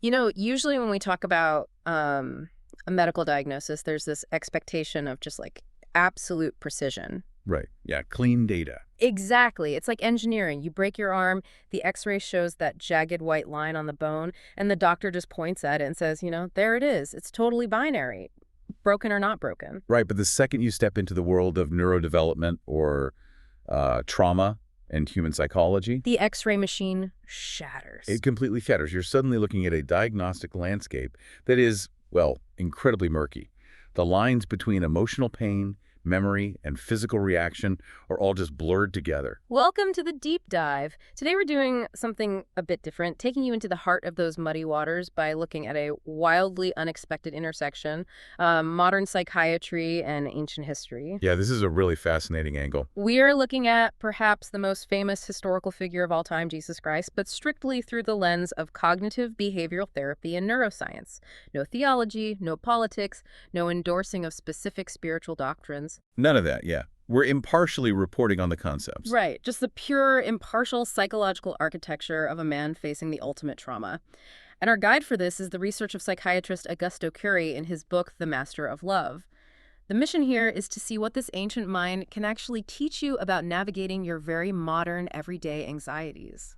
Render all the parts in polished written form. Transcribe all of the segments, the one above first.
You know, usually when we talk about a medical diagnosis, there's this expectation of just like absolute precision. Right. Yeah, clean data. Exactly. It's like engineering. You break your arm, the x-ray shows that jagged white line on the bone, and the doctor just points at it and says, there it is. It's totally binary, broken or not broken. Right, but the second you step into the world of neurodevelopment or trauma and human psychology, The x-ray machine shatters. it completely shatters. You're suddenly looking at a diagnostic landscape that is, well, incredibly murky. The lines between emotional pain, memory, and physical reaction are all just blurred together. Welcome to the deep dive. Today we're doing something a bit different, taking you into the heart of those muddy waters by looking at a wildly unexpected intersection, modern psychiatry and ancient history. Yeah, this is a really fascinating angle. We are looking at perhaps the most famous historical figure of all time, Jesus Christ, but strictly through the lens of cognitive behavioral therapy and neuroscience. No theology, no politics, no endorsing of specific spiritual doctrines. None of that, yeah. We're impartially reporting on the concepts. Right, just the pure, impartial psychological architecture of a man facing the ultimate trauma. And our guide for this is the research of psychiatrist Augusto Cury in his book, The Master of Love. The mission here is to see what this ancient mind can actually teach you about navigating your very modern, everyday anxieties.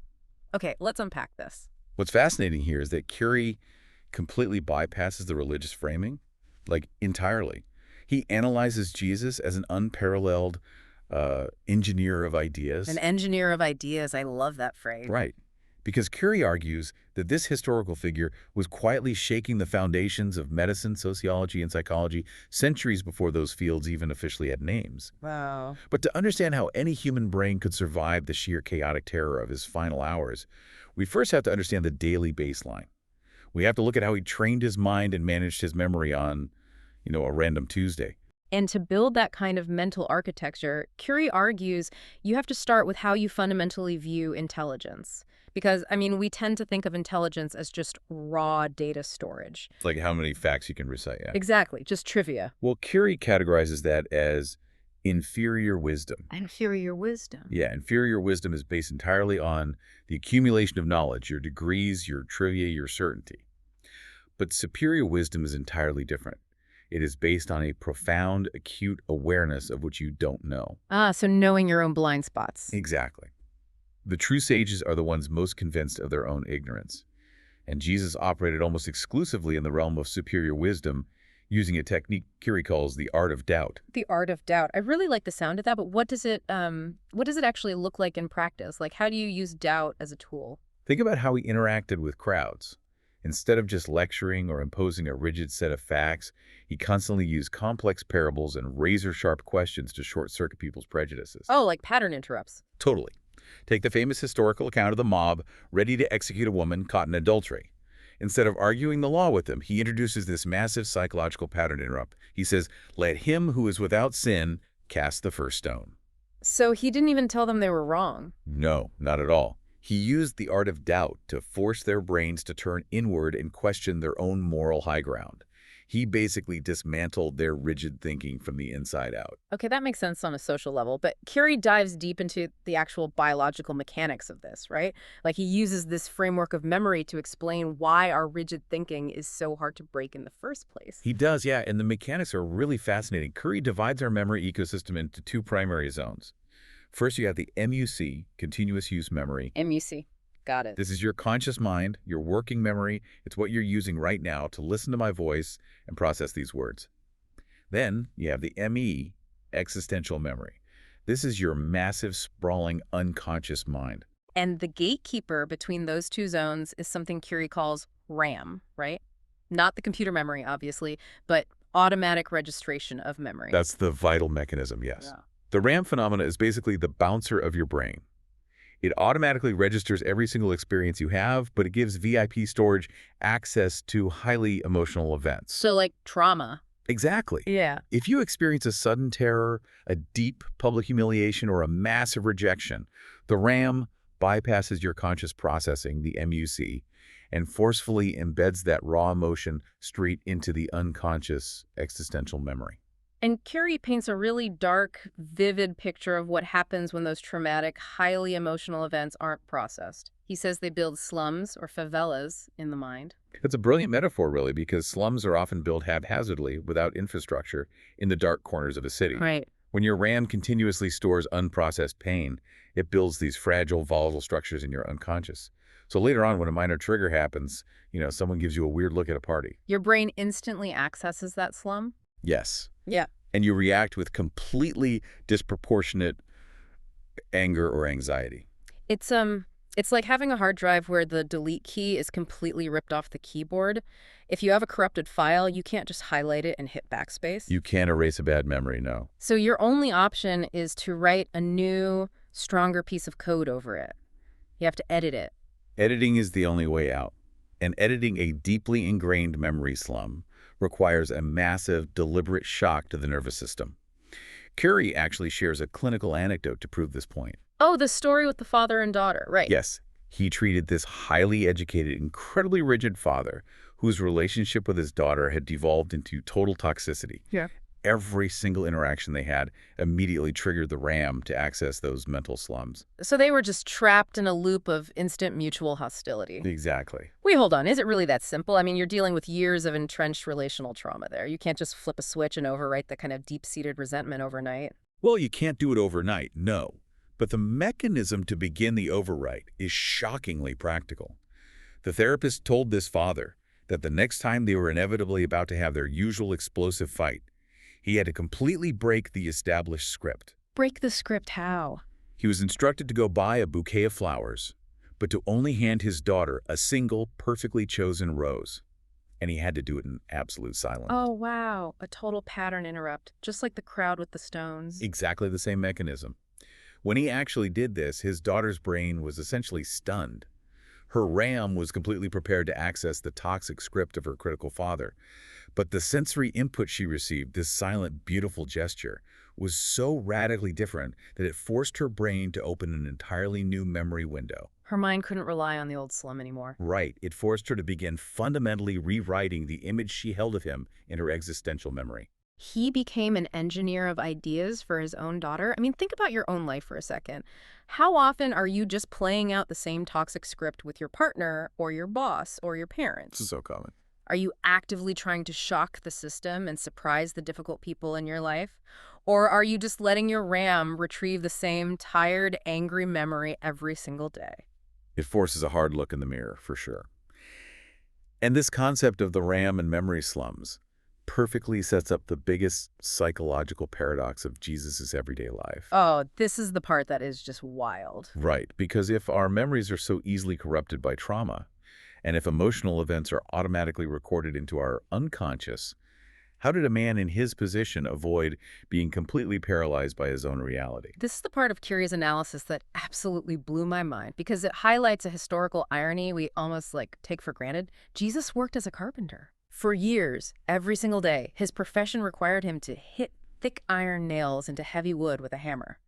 Okay, let's unpack this. What's fascinating here is that Curie completely bypasses the religious framing, like entirely. He analyzes Jesus as an unparalleled engineer of ideas. An engineer of ideas, I love that phrase. Right. Because Curie argues that this historical figure was quietly shaking the foundations of medicine, sociology, and psychology centuries before those fields even officially had names. Wow. But to understand how any human brain could survive the sheer chaotic terror of his final hours, we first have to understand the daily baseline. We have to look at how he trained his mind and managed his memory on, a random Tuesday. And to build that kind of mental architecture, Curie argues you have to start with how you fundamentally view intelligence. Because, we tend to think of intelligence as just raw data storage. It's like how many facts you can recite, yeah. Exactly, just trivia. Well, Curie categorizes that as inferior wisdom. Inferior wisdom. Yeah, inferior wisdom is based entirely on the accumulation of knowledge, your degrees, your trivia, your certainty. But superior wisdom is entirely different. It is based on a profound, acute awareness of what you don't know. So knowing your own blind spots. Exactly. The true sages are the ones most convinced of their own ignorance. And Jesus operated almost exclusively in the realm of superior wisdom, using a technique Curie calls the art of doubt. The art of doubt. I really like the sound of that, but what does it actually look like in practice? Like, how do you use doubt as a tool? Think about how he interacted with crowds. Instead of just lecturing or imposing a rigid set of facts, he constantly used complex parables and razor-sharp questions to short-circuit people's prejudices. Oh, like pattern interrupts. Totally. Take the famous historical account of the mob ready to execute a woman caught in adultery. Instead of arguing the law with them, he introduces this massive psychological pattern interrupt. He says, "Let him who is without sin cast the first stone." So he didn't even tell them they were wrong. No, not at all. He used the art of doubt to force their brains to turn inward and question their own moral high ground. He basically dismantled their rigid thinking from the inside out. Okay, that makes sense on a social level, but Curie dives deep into the actual biological mechanics of this, right? Like he uses this framework of memory to explain why our rigid thinking is so hard to break in the first place. He does, yeah, and the mechanics are really fascinating. Curie divides our memory ecosystem into two primary zones. First, you have the MUC, continuous use memory. MUC. Got it. This is your conscious mind, your working memory. It's what you're using right now to listen to my voice and process these words. Then you have the ME, existential memory. This is your massive, sprawling, unconscious mind. And the gatekeeper between those two zones is something Curie calls RAM, right? Not the computer memory, obviously, but automatic registration of memory. That's the vital mechanism, yes. Yeah. The RAM phenomena is basically the bouncer of your brain. It automatically registers every single experience you have, but it gives VIP storage access to highly emotional events. So like trauma. Exactly. Yeah. If you experience a sudden terror, a deep public humiliation, or a massive rejection, the RAM bypasses your conscious processing, the MUC, and forcefully embeds that raw emotion straight into the unconscious existential memory. And Curie paints a really dark, vivid picture of what happens when those traumatic, highly emotional events aren't processed. He says they build slums or favelas in the mind. It's a brilliant metaphor, really, because slums are often built haphazardly without infrastructure in the dark corners of a city. Right. When your RAM continuously stores unprocessed pain, it builds these fragile, volatile structures in your unconscious. So later on, when a minor trigger happens, someone gives you a weird look at a party. Your brain instantly accesses that slum? Yes. Yeah. And you react with completely disproportionate anger or anxiety. It's like having a hard drive where the delete key is completely ripped off the keyboard. If you have a corrupted file, you can't just highlight it and hit backspace. You can't erase a bad memory, no. So your only option is to write a new, stronger piece of code over it. You have to edit it. Editing is the only way out. And editing a deeply ingrained memory slum requires a massive, deliberate shock to the nervous system. Cury actually shares a clinical anecdote to prove this point. Oh, the story with the father and daughter, right. Yes, he treated this highly educated, incredibly rigid father whose relationship with his daughter had devolved into total toxicity. Yeah. Every single interaction they had immediately triggered the RAM to access those mental slums. So they were just trapped in a loop of instant mutual hostility. Exactly. Wait, hold on. Is it really that simple? I mean, you're dealing with years of entrenched relational trauma there. You can't just flip a switch and overwrite the kind of deep-seated resentment overnight. Well, you can't do it overnight, no. But the mechanism to begin the overwrite is shockingly practical. The therapist told this father that the next time they were inevitably about to have their usual explosive fight, he had to completely break the established script. Break the script how? He was instructed to go buy a bouquet of flowers, but to only hand his daughter a single, perfectly chosen rose. And he had to do it in absolute silence. Oh, wow. A total pattern interrupt, just like the crowd with the stones. Exactly the same mechanism. When he actually did this, his daughter's brain was essentially stunned. Her RAM was completely prepared to access the toxic script of her critical father. But the sensory input she received, this silent, beautiful gesture, was so radically different that it forced her brain to open an entirely new memory window. Her mind couldn't rely on the old slum anymore. Right. It forced her to begin fundamentally rewriting the image she held of him in her existential memory. He became an engineer of ideas for his own daughter. I mean, think about your own life for a second. How often are you just playing out the same toxic script with your partner or your boss or your parents? This is so common. Are you actively trying to shock the system and surprise the difficult people in your life? Or are you just letting your RAM retrieve the same tired, angry memory every single day? It forces a hard look in the mirror, for sure. And this concept of the RAM and memory slums perfectly sets up the biggest psychological paradox of Jesus' everyday life. Oh, this is the part that is just wild. Right, because if our memories are so easily corrupted by trauma, and if emotional events are automatically recorded into our unconscious, how did a man in his position avoid being completely paralyzed by his own reality? This is the part of Curie's analysis that absolutely blew my mind because it highlights a historical irony we almost take for granted. Jesus worked as a carpenter. For years, every single day, his profession required him to hit thick iron nails into heavy wood with a hammer.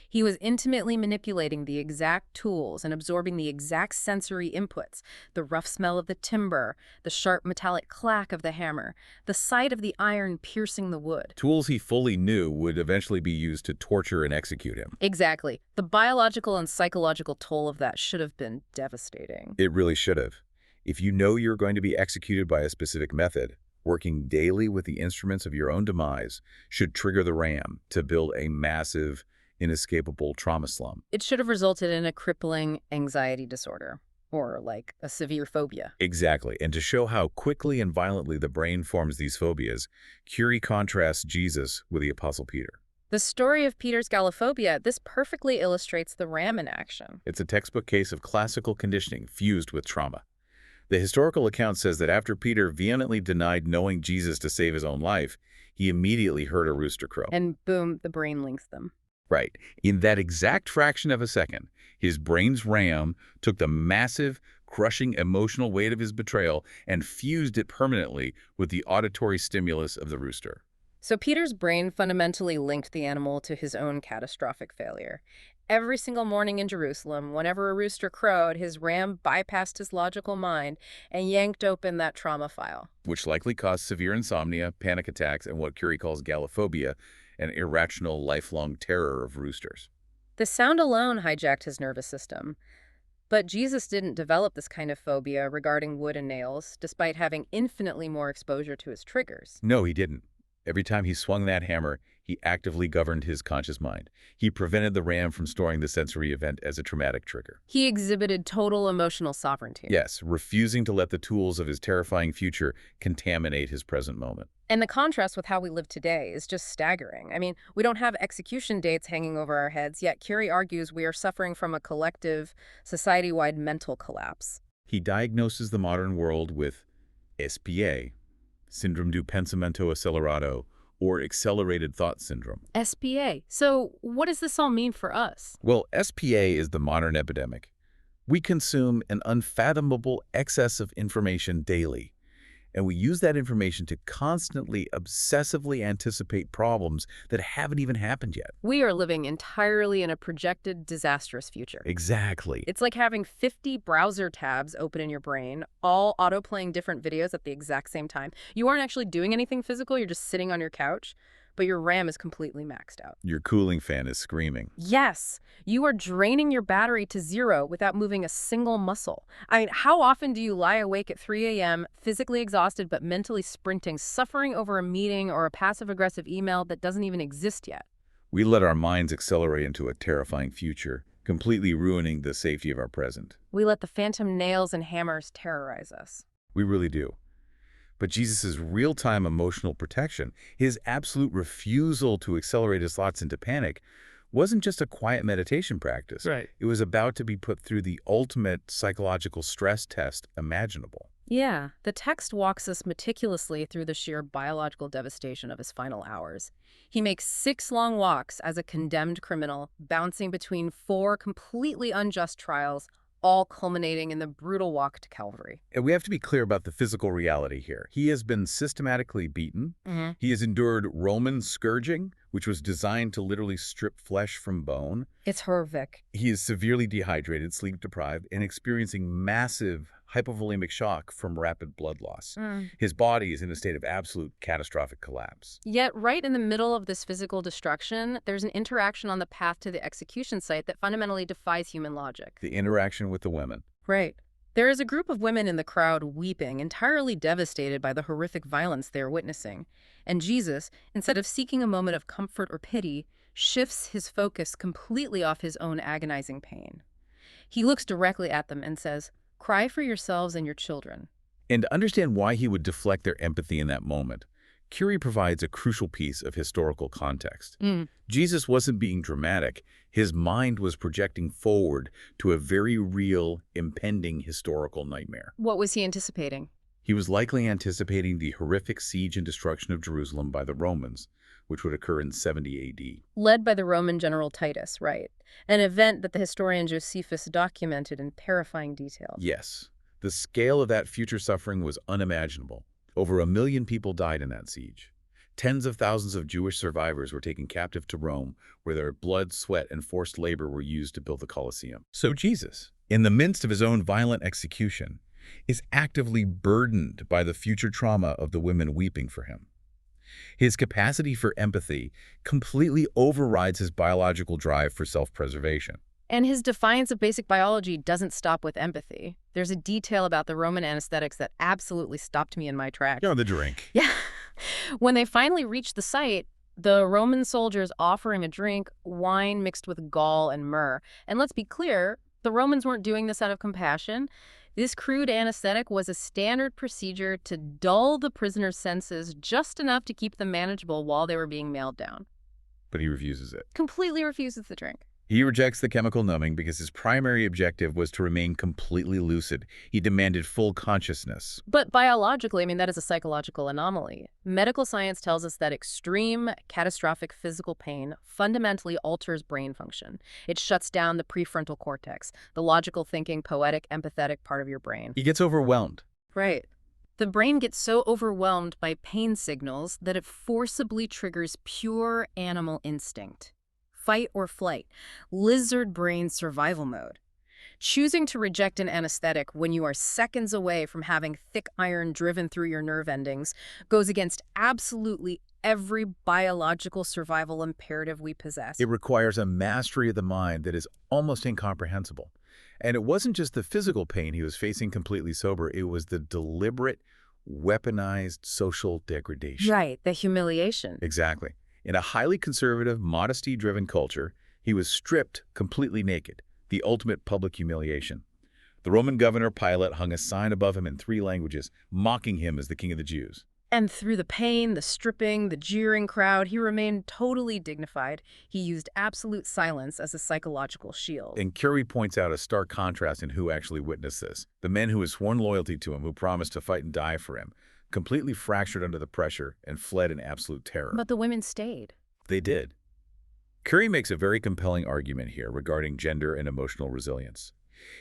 He was intimately manipulating the exact tools and absorbing the exact sensory inputs, the rough smell of the timber, the sharp metallic clack of the hammer, the sight of the iron piercing the wood. Tools he fully knew would eventually be used to torture and execute him. Exactly. The biological and psychological toll of that should have been devastating. It really should have. If you know you're going to be executed by a specific method, working daily with the instruments of your own demise should trigger the RAM to build a massive, inescapable trauma slum. It should have resulted in a crippling anxiety disorder, or a severe phobia. Exactly. And to show how quickly and violently the brain forms these phobias, Curie contrasts Jesus with the Apostle Peter. The story of Peter's gallophobia, this perfectly illustrates the RAM in action. It's a textbook case of classical conditioning fused with trauma. The historical account says that after Peter vehemently denied knowing Jesus to save his own life, he immediately heard a rooster crow. And boom, the brain links them. Right. In that exact fraction of a second, his brain's RAM took the massive, crushing emotional weight of his betrayal and fused it permanently with the auditory stimulus of the rooster. So Peter's brain fundamentally linked the animal to his own catastrophic failure. Every single morning in Jerusalem, whenever a rooster crowed, his RAM bypassed his logical mind and yanked open that trauma file. Which likely caused severe insomnia, panic attacks, and what Curie calls gallophobia, an irrational, lifelong terror of roosters. The sound alone hijacked his nervous system. But Jesus didn't develop this kind of phobia regarding wood and nails, despite having infinitely more exposure to his triggers. No, he didn't. Every time he swung that hammer, he actively governed his conscious mind. He prevented the ram from storing the sensory event as a traumatic trigger. He exhibited total emotional sovereignty. Yes, refusing to let the tools of his terrifying future contaminate his present moment. And the contrast with how we live today is just staggering. I mean, we don't have execution dates hanging over our heads, yet Curie argues we are suffering from a collective, society-wide mental collapse. He diagnoses the modern world with SPA, Syndrome do Pensamento Acelerado, or Accelerated Thought Syndrome. SPA. So what does this all mean for us? Well, SPA is the modern epidemic. We consume an unfathomable excess of information daily, and we use that information to constantly, obsessively anticipate problems that haven't even happened yet. We are living entirely in a projected disastrous future. Exactly. It's like having 50 browser tabs open in your brain, all auto-playing different videos at the exact same time. You aren't actually doing anything physical, you're just sitting on your couch, but your RAM is completely maxed out. Your cooling fan is screaming. Yes, you are draining your battery to zero without moving a single muscle. I mean, how often do you lie awake at 3 a.m., physically exhausted but mentally sprinting, suffering over a meeting or a passive-aggressive email that doesn't even exist yet? We let our minds accelerate into a terrifying future, completely ruining the safety of our present. We let the phantom nails and hammers terrorize us. We really do. But Jesus' real-time emotional protection, his absolute refusal to accelerate his thoughts into panic, wasn't just a quiet meditation practice. Right. It was about to be put through the ultimate psychological stress test imaginable. Yeah, the text walks us meticulously through the sheer biological devastation of his final hours. He makes 6 long walks as a condemned criminal, bouncing between 4 completely unjust trials, all culminating in the brutal walk to Calvary. And we have to be clear about the physical reality here. He has been systematically beaten. He has endured Roman scourging, which was designed to literally strip flesh from bone. It's horrific. He is severely dehydrated, sleep-deprived, and experiencing massive hypovolemic shock from rapid blood loss. His body is in a state of absolute catastrophic collapse. Yet right in the middle of this physical destruction, there's an interaction on the path to the execution site that fundamentally defies human logic. The interaction with the women. Right. There is a group of women in the crowd weeping, entirely devastated by the horrific violence they are witnessing. And Jesus, instead of seeking a moment of comfort or pity, shifts his focus completely off his own agonizing pain. He looks directly at them and says, "Cry for yourselves and your children." And to understand why he would deflect their empathy in that moment, Curie provides a crucial piece of historical context. Jesus wasn't being dramatic. His mind was projecting forward to a very real, impending historical nightmare. What was he anticipating? He was likely anticipating the horrific siege and destruction of Jerusalem by the Romans, which would occur in 70 A.D. Led by the Roman general Titus, right? An event that the historian Josephus documented in terrifying detail. Yes, the scale of that future suffering was unimaginable. Over 1 million people died in that siege. Tens of thousands of Jewish survivors were taken captive to Rome, where their blood, sweat, and forced labor were used to build the Colosseum. So Jesus, in the midst of his own violent execution, is actively burdened by the future trauma of the women weeping for him. His capacity for empathy completely overrides his biological drive for self-preservation. And his defiance of basic biology doesn't stop with empathy. There's a detail about the Roman anesthetics that absolutely stopped me in my tracks. The drink. Yeah. When they finally reach the site, the Roman soldiers offer him a drink, wine mixed with gall and myrrh. And let's be clear, the Romans weren't doing this out of compassion. This crude anesthetic was a standard procedure to dull the prisoner's senses just enough to keep them manageable while they were being mailed down. But he refuses it. Completely refuses the drink. He rejects the chemical numbing because his primary objective was to remain completely lucid. He demanded full consciousness. But biologically, that is a psychological anomaly. Medical science tells us that extreme, catastrophic physical pain fundamentally alters brain function. It shuts down the prefrontal cortex, the logical thinking, poetic, empathetic part of your brain. He gets overwhelmed. Right. The brain gets so overwhelmed by pain signals that it forcibly triggers pure animal instinct. Fight or flight, lizard brain survival mode. Choosing to reject an anesthetic when you are seconds away from having thick iron driven through your nerve endings goes against absolutely every biological survival imperative we possess. It requires a mastery of the mind that is almost incomprehensible. And it wasn't just the physical pain he was facing completely sober, it was the deliberate, weaponized social degradation. Right, the humiliation. Exactly. In a highly conservative, modesty-driven culture, he was stripped completely naked, the ultimate public humiliation. The Roman governor Pilate hung a sign above him in 3 languages, mocking him as the king of the Jews. And through the pain, the stripping, the jeering crowd, he remained totally dignified. He used absolute silence as a psychological shield. And Curie points out a stark contrast in who actually witnessed this. The men who had sworn loyalty to him, who promised to fight and die for him, completely fractured under the pressure and fled in absolute terror. But the women stayed. They did. Curie makes a very compelling argument here regarding gender and emotional resilience.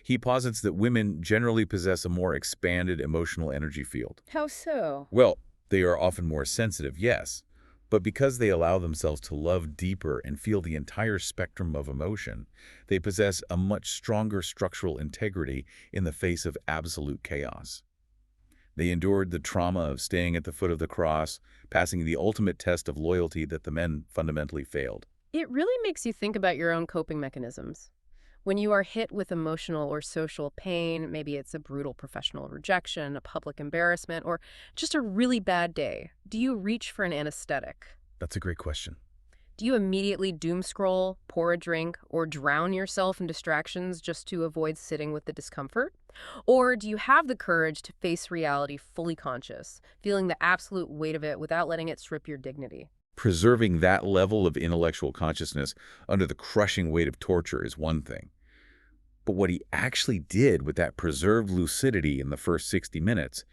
He posits that women generally possess a more expanded emotional energy field. How so? Well, they are often more sensitive, yes, but because they allow themselves to love deeper and feel the entire spectrum of emotion, they possess a much stronger structural integrity in the face of absolute chaos. They endured the trauma of staying at the foot of the cross, passing the ultimate test of loyalty that the men fundamentally failed. It really makes you think about your own coping mechanisms. When you are hit with emotional or social pain, maybe it's a brutal professional rejection, a public embarrassment, or just a really bad day, do you reach for an anesthetic? That's a great question. Do you immediately doom scroll, pour a drink, or drown yourself in distractions just to avoid sitting with the discomfort? Or do you have the courage to face reality fully conscious, feeling the absolute weight of it without letting it strip your dignity? Preserving that level of intellectual consciousness under the crushing weight of torture is one thing. But what he actually did with that preserved lucidity in the first 60 minutes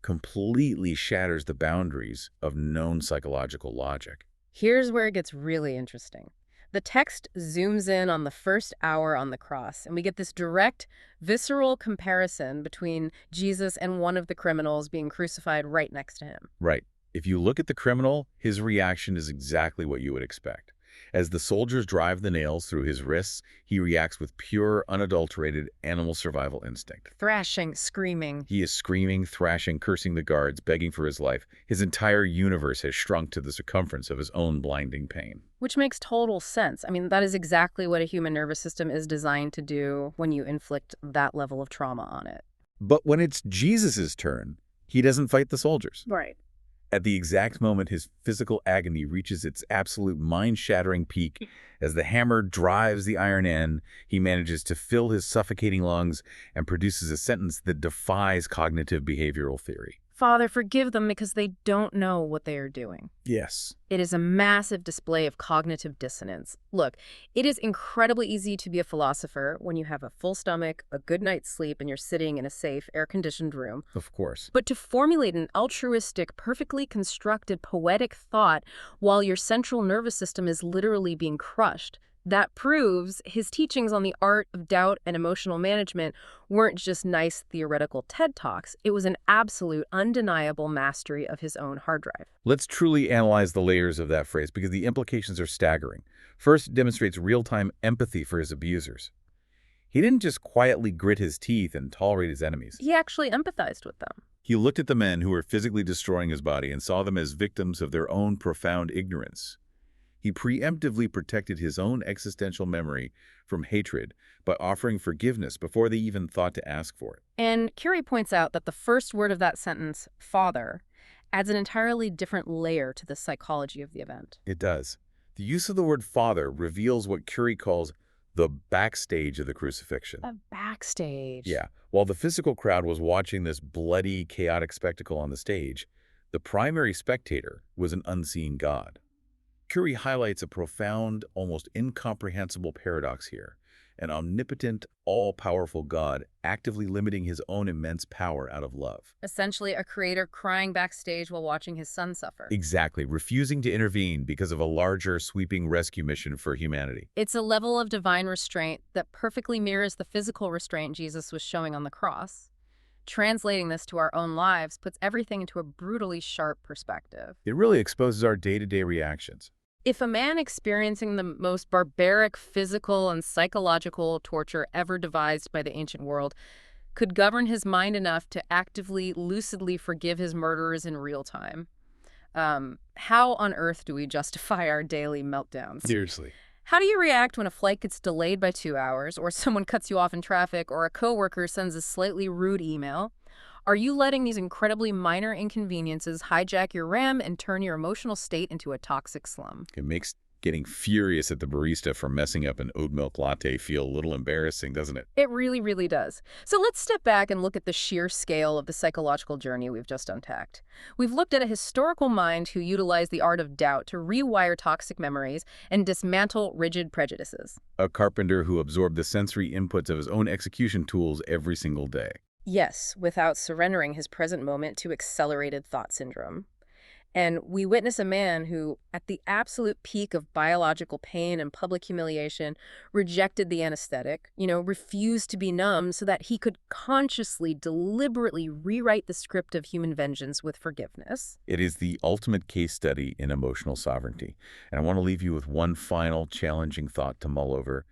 completely shatters the boundaries of known psychological logic. Here's where it gets really interesting. The text zooms in on the first hour on the cross, and we get this direct, visceral comparison between Jesus and one of the criminals being crucified right next to him. Right. If you look at the criminal, his reaction is exactly what you would expect. As the soldiers drive the nails through his wrists, he reacts with pure, unadulterated animal survival instinct. Thrashing, screaming. He is screaming, thrashing, cursing the guards, begging for his life. His entire universe has shrunk to the circumference of his own blinding pain. Which makes total sense. I mean, that is exactly what a human nervous system is designed to do when you inflict that level of trauma on it. But when it's Jesus's turn, he doesn't fight the soldiers. Right. At the exact moment his physical agony reaches its absolute mind-shattering peak, as the hammer drives the iron end, he manages to fill his suffocating lungs and produces a sentence that defies cognitive behavioral theory. Father, forgive them because they don't know what they are doing. Yes. It is a massive display of cognitive dissonance. Look, it is incredibly easy to be a philosopher when you have a full stomach, a good night's sleep, and you're sitting in a safe, air-conditioned room. Of course. But to formulate an altruistic, perfectly constructed, poetic thought while your central nervous system is literally being crushed, that proves his teachings on the art of doubt and emotional management weren't just nice theoretical TED Talks. It was an absolute, undeniable mastery of his own hard drive. Let's truly analyze the layers of that phrase because the implications are staggering. First, it demonstrates real-time empathy for his abusers. He didn't just quietly grit his teeth and tolerate his enemies. He actually empathized with them. He looked at the men who were physically destroying his body and saw them as victims of their own profound ignorance. He preemptively protected his own existential memory from hatred by offering forgiveness before they even thought to ask for it. And Curie points out that the first word of that sentence, father, adds an entirely different layer to the psychology of the event. It does. The use of the word father reveals what Curie calls the backstage of the crucifixion. A backstage. Yeah. While the physical crowd was watching this bloody, chaotic spectacle on the stage, the primary spectator was an unseen God. Curie highlights a profound, almost incomprehensible paradox here. An omnipotent, all-powerful God actively limiting his own immense power out of love. Essentially a creator crying backstage while watching his son suffer. Exactly, refusing to intervene because of a larger, sweeping rescue mission for humanity. It's a level of divine restraint that perfectly mirrors the physical restraint Jesus was showing on the cross. Translating this to our own lives puts everything into a brutally sharp perspective. It really exposes our day-to-day reactions. If a man experiencing the most barbaric physical and psychological torture ever devised by the ancient world could govern his mind enough to actively, lucidly forgive his murderers in real time, how on earth do we justify our daily meltdowns? Seriously. How do you react when a flight gets delayed by 2 hours, or someone cuts you off in traffic, or a coworker sends a slightly rude email? Are you letting these incredibly minor inconveniences hijack your RAM and turn your emotional state into a toxic slum? It makes getting furious at the barista for messing up an oat milk latte feel a little embarrassing, doesn't it? It really, really does. So let's step back and look at the sheer scale of the psychological journey we've just unpacked. We've looked at a historical mind who utilized the art of doubt to rewire toxic memories and dismantle rigid prejudices. A carpenter who absorbed the sensory inputs of his own execution tools every single day. Yes, without surrendering his present moment to accelerated thought syndrome. And we witness a man who, at the absolute peak of biological pain and public humiliation, rejected the anesthetic, refused to be numb so that he could consciously, deliberately rewrite the script of human vengeance with forgiveness. It is the ultimate case study in emotional sovereignty. And I want to leave you with one final challenging thought to mull over,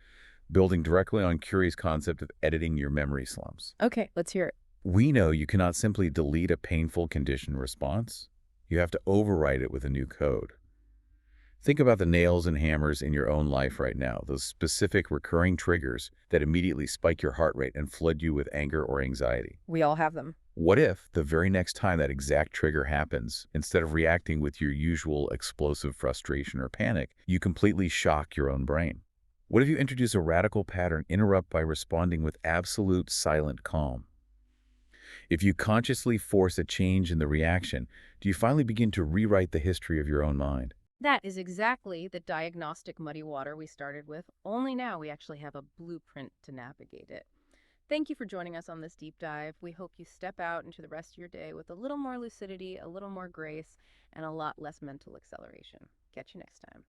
building directly on Curie's concept of editing your memory slumps. Okay, let's hear it. We know you cannot simply delete a painful conditioned response. You have to overwrite it with a new code. Think about the nails and hammers in your own life right now, those specific recurring triggers that immediately spike your heart rate and flood you with anger or anxiety. We all have them. What if the very next time that exact trigger happens, instead of reacting with your usual explosive frustration or panic, you completely shock your own brain? What if you introduce a radical pattern, interrupt by responding with absolute silent calm? If you consciously force a change in the reaction, do you finally begin to rewrite the history of your own mind? That is exactly the diagnostic muddy water we started with, only now we actually have a blueprint to navigate it. Thank you for joining us on this deep dive. We hope you step out into the rest of your day with a little more lucidity, a little more grace, and a lot less mental acceleration. Catch you next time.